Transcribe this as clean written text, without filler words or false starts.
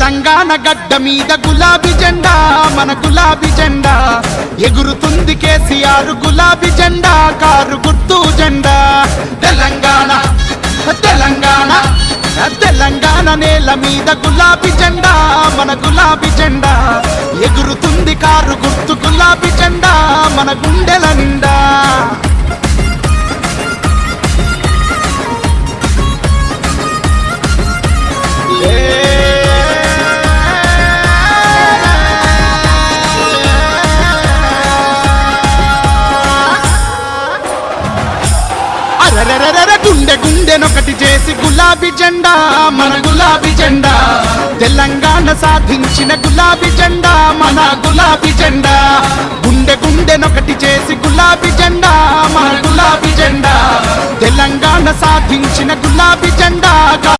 తెలంగాణ గడ్డ మీద గులాబీ జెండా మన గులాబీ జెండా ఎగురుతుంది కేసీఆర్ గులాబీ జెండా కారు గుర్తు జెండా తెలంగాణ తెలంగాణ తెలంగాణ నేల మీద గులాబీ జెండా మన గులాబీ జెండా ఎగురుతుంది కారు గుర్తు గులాబీ జెండా మన గుండెల నిండా గుండె గుండెనొకటి చేసి గులాబీ జెండా మన గులాబీ జెండా తెలంగాణ సాధించిన గులాబీ జెండా మన గులాబీ జెండా గుండె గుండెనొకటి చేసి గులాబీ జెండా మన గులాబీ జెండా తెలంగాణ సాధించిన గులాబీ జెండా